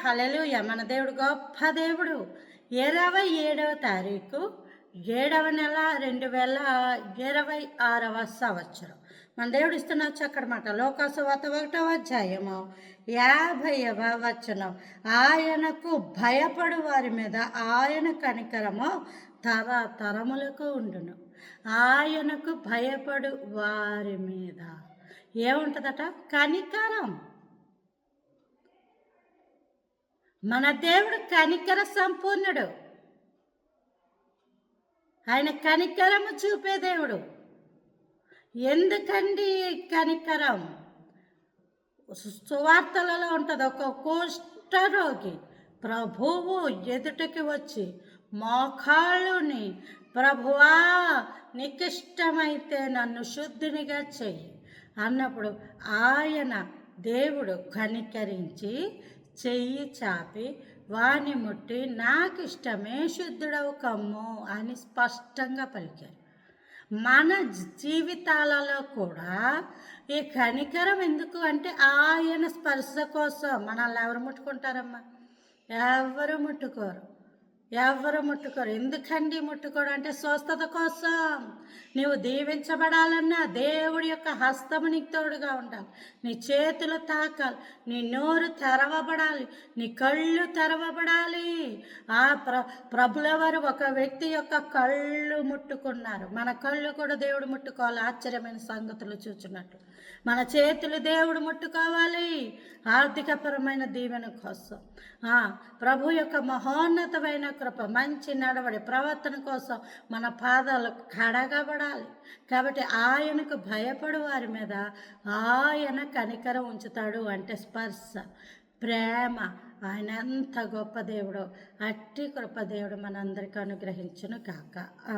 హల్లెలూయా. మన దేవుడు గొప్ప దేవుడు. 27వ తారీఖు 7వ నెల 2026వ సంవత్సరం. మన దేవుడు ఇస్తున్న చక్కటి మాట. లోకాసువార్త 1వ అధ్యాయము 50వ వచనం. ఆయనకు భయపడు వారి మీద ఆయన కనికరము తరతరములకు ఉండును. ఆయనకు భయపడు వారి మీద ఏముంటుందట? కనికరం. మన దేవుడు కనికర సంపూర్ణుడు. ఆయన కనికరము చూపే దేవుడు. ఎందుకండి కనికరం? సువార్తలలో ఉంటుంది. ఒక కుష్ఠరోగి ప్రభువు ఎదుటికి వచ్చి మోకాళ్ళుని, ప్రభువా నీకిష్టమైతే నన్ను శుద్ధినిగా చెయ్యి అన్నప్పుడు ఆయన దేవుడు కనికరించి చెయ్యి చాపి వాని ముట్టి నాకిష్టమే శుద్ధుడవు కమ్ము అని స్పష్టంగా పలికారు. మన జీవితాలలో కూడా ఈ కనికరం ఎందుకు అంటే ఆయన స్పర్శ కోసం. మనల్ని ఎవరు ముట్టుకుంటారమ్మా? ఎవరు ముట్టుకోరు. ఎందుకండి ముట్టుకోరు అంటే స్వస్థత కోసం. నీవు దీవించబడాలన్నా దేవుడి యొక్క హస్తము నీకు తోడుగా ఉండాలి. నీ చేతులు తాకాలి, నీ నోరు తెరవబడాలి, నీ కళ్ళు తెరవబడాలి. ఆ ప్రభుల వారు ఒక వ్యక్తి యొక్క కళ్ళు ముట్టుకున్నారు. మన కళ్ళు కూడా దేవుడు ముట్టుకోవాలి. ఆశ్చర్యమైన సంగతులు చూచున్నట్లు మన చేతులు దేవుడు ముట్టుకోవాలి. ఆర్థికపరమైన దీవెన కోసం, ప్రభు యొక్క మహోన్నతమైన కృప, మంచి నడవడి, ప్రవర్తన కోసం మన పాదాలు కడగబడాలి. కాబట్టి ఆయనకు భయపడు వారి మీద ఆయన కనికరం ఉంచుతాడు. అంటే స్పర్శ, ప్రేమ. ఆయన ఎంత గొప్ప దేవుడో. అట్టి కృప దేవుడు మనందరికీ అనుగ్రహించును కాక.